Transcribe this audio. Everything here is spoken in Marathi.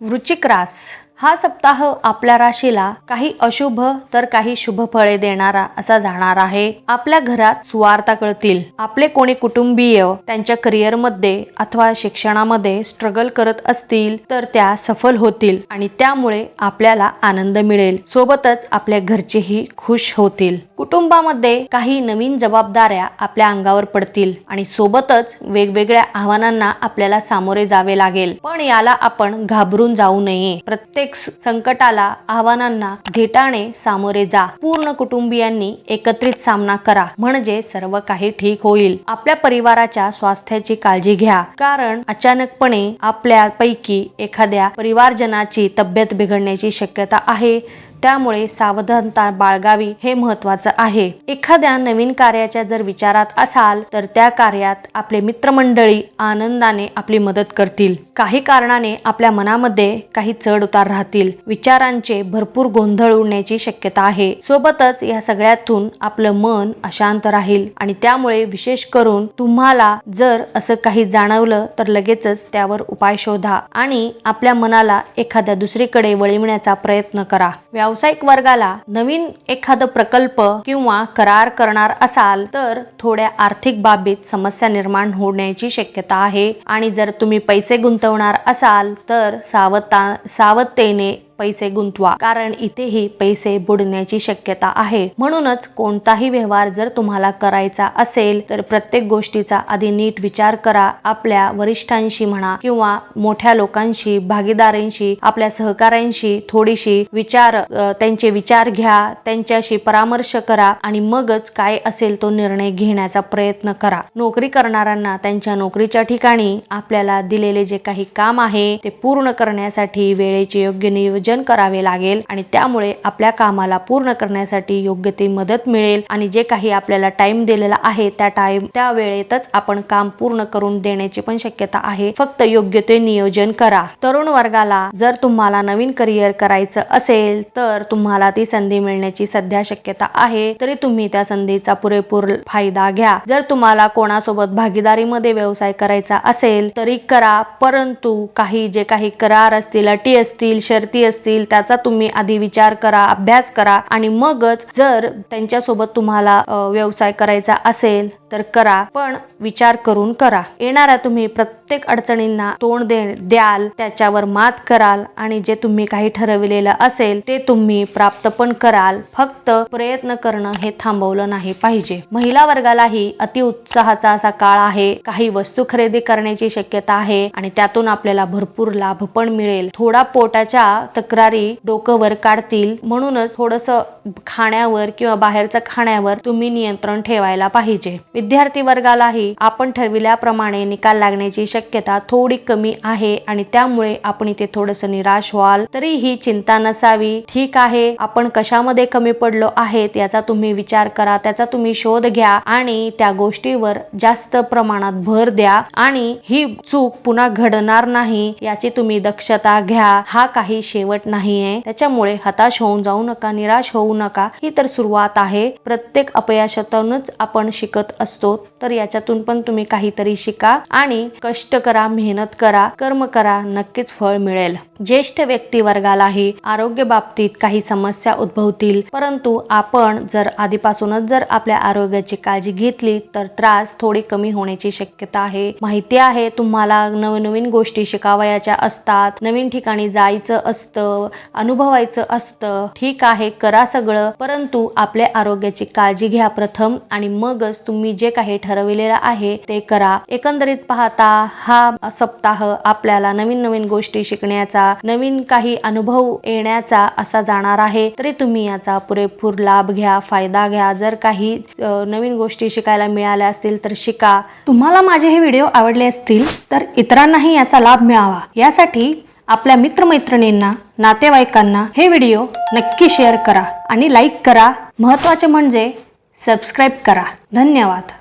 वृश्चिक रास हा सप्ताह आपल्या राशीला काही अशुभ तर काही शुभ फळे देणारा असा जाणार आहे। आपल्या घरात सुवार्ता कळतील। आपले कोणी कुटुंबीय त्यांच्या करिअर मध्ये अथवा शिक्षणामध्ये स्ट्रगल करत असतील तर त्या सफल होतील आणि त्यामुळे आपल्याला आनंद मिळेल। सोबतच आपल्या घरचेही खुश होतील। कुटुंबामध्ये काही नवीन जबाबदाऱ्या आपल्या अंगावर पडतील आणि सोबतच वेगवेगळ्या आव्हानांना आपल्याला सामोरे जावे लागेल। पण याला आपण घाबरून जाऊ नये। प्रत्येक संकटाला आव्हानांना धीटाने सामोरे जा। पूर्ण कुटुंबियांनी एकत्रित सामना करा म्हणजे सर्व काही ठीक होईल। आपल्या परिवाराच्या स्वास्थ्याची काळजी घ्या कारण अचानकपणे आपल्यापैकी एखाद्या परिवारजनाची तब्येत बिघडण्याची शक्यता आहे। त्यामुळे सावधानता बाळगावी हे महत्त्वाचं आहे। एखाद्या नवीन कार्याच्या जर विचारात असाल तर त्या कार्यात आपले मित्रमंडळी आनंदाने आपली मदत करतील। काही कारणाने आपल्या मनामध्ये काही चढ उतार राहतील। विचारांचे भरपूर गोंधळ उडण्याची शक्यता आहे। सोबतच या सगळ्यातून आपलं मन अशांत राहील आणि त्यामुळे विशेष करून तुम्हाला जर असं काही जाणवलं तर लगेचच त्यावर उपाय शोधा आणि आपल्या मनाला एखाद्या दुसरीकडे वळविण्याचा प्रयत्न करा। व्यावसायिक वर्गाला नवीन एखादा प्रकल्प किंवा करार करणार असाल तर थोड्या आर्थिक बाबीत समस्या निर्माण होण्याची शक्यता आहे आणि जर तुम्ही पैसे गुंतवणार असाल तर सावधतेने पैसे गुंतवा कारण इथेही पैसे बुडण्याची शक्यता आहे। म्हणूनच कोणताही व्यवहार जर तुम्हाला करायचा असेल तर प्रत्येक गोष्टीचा आधी नीट विचार करा। आपल्या वरिष्ठांशी म्हणा किंवा मोठ्या लोकांशी, भागीदारांशी, आपल्या सहकाऱ्यांशी थोडीशी त्यांचे विचार घ्या, त्यांच्याशी परामर्श करा आणि मगच काय असेल तो निर्णय घेण्याचा प्रयत्न करा। नोकरी करणाऱ्यांना त्यांच्या नोकरीच्या ठिकाणी आपल्याला दिलेले जे काही काम आहे ते पूर्ण करण्यासाठी वेळेचे योग्य नियोजन करावे लागेल आणि त्यामुळे आपल्या कामाला पूर्ण करण्यासाठी योग्य ती मदत मिळेल आणि जे काही आपल्याला टाइम दिलेला आहे त्या वेळेतच आपण काम पूर्ण करून देण्याची पण शक्यता आहे। फक्त योग्य ते नियोजन करा। तरुण वर्गाला जर तुम्हाला नवीन करिअर करायचं असेल तर तुम्हाला ती संधी मिळण्याची सध्या शक्यता आहे, तरी तुम्ही त्या संधीचा पुरेपूर फायदा घ्या। जर तुम्हाला कोणासोबत भागीदारीमध्ये व्यवसाय करायचा असेल तरी करा, परंतु जे काही करार असतील, अटी असतील, शर्ती असतील त्याचा तुम्ही आधी विचार करा, अभ्यास करा आणि मगच जर त्यांच्यासोबत तुम्हाला व्यवसाय करायचा असेल तर करा, पण विचार करून करा। येणाऱ्या तुम्ही प्रत्येक अडचणींना तोंड द्याल, त्याच्यावर मात कराल आणि जे तुम्ही काही ठरविलेलं असेल ते तुम्ही प्राप्त पण कराल। फक्त प्रयत्न करणं हे थांबवलं नाही पाहिजे। महिला वर्गालाही अति उत्साहाचा असा काळ आहे। काही वस्तू खरेदी करण्याची शक्यता आहे आणि त्यातून आपल्याला भरपूर लाभ पण मिळेल। थोडा पोटाच्या तक्रारी डोकं वर काढतील, म्हणूनच थोडंसं खाण्यावर किंवा बाहेरचं खाण्यावर तुम्ही नियंत्रण ठेवायला पाहिजे। विद्यार्थी वर्गालाही आपण ठरविल्याप्रमाणे निकाल लागण्याची शक्यता थोडी कमी आहे आणि त्यामुळे आपण इथे थोडंसं निराश व्हाल, तरीही चिंता नसावी। ठीक आहे, आपण कशामध्ये कमी पडलो आहेत याचा तुम्ही विचार करा, त्याचा तुम्ही शोध घ्या आणि त्या गोष्टीवर जास्त प्रमाणात भर द्या आणि ही चूक पुन्हा घडणार नाही याची तुम्ही दक्षता घ्या। हा काही शेवट नाहीये, त्याच्यामुळे हताश होऊन जाऊ नका, निराश होऊ नका। ही तर सुरुवात आहे। प्रत्येक अपयशातूनच आपण शिकत असतो, तर याच्यातून पण तुम्ही काहीतरी शिका आणि कष्ट करा, मेहनत करा, कर्म करा, नक्कीच फळ मिळेल। ज्येष्ठ व्यक्ती वर्गालाही आरोग्य बाबतीत काही समस्या उद्भवतील, परंतु आपण जर आधीपासूनच आपल्या आरोग्याची काळजी घेतली तर त्रास थोडी कमी होण्याची शक्यता आहे। माहिती आहे तुम्हाला नवीन गोष्टी शिकावयाच्या असतात, नवीन ठिकाणी जायचं असतं, अनुभवायचं असतं। ठीक आहे, करा सगळं, परंतु आपल्या आरोग्याची काळजी घ्या प्रथम आणि मगच तुम्ही जे काही ठरविलेलं आहे ते करा। एकंदरीत पाहता हा सप्ताह आपल्याला नवीन गोष्टी शिकण्याचा, नवीन काही अनुभव येण्याचा असा जाणार आहे, तरी तुम्ही याचा पुरेपूर लाभ घ्या, फायदा घ्या। जर काही नवीन गोष्टी शिकायला मिळाल्या असतील तर शिका। तुम्हाला माझे हे व्हिडिओ आवडले असतील तर इतरांनाही याचा लाभ मिळावा यासाठी आपल्या मित्रमैत्रिणींना, नातेवाईकांना हे व्हिडिओ नक्की शेअर करा आणि लाईक करा। महत्त्वाचे म्हणजे सबस्क्राईब करा। धन्यवाद।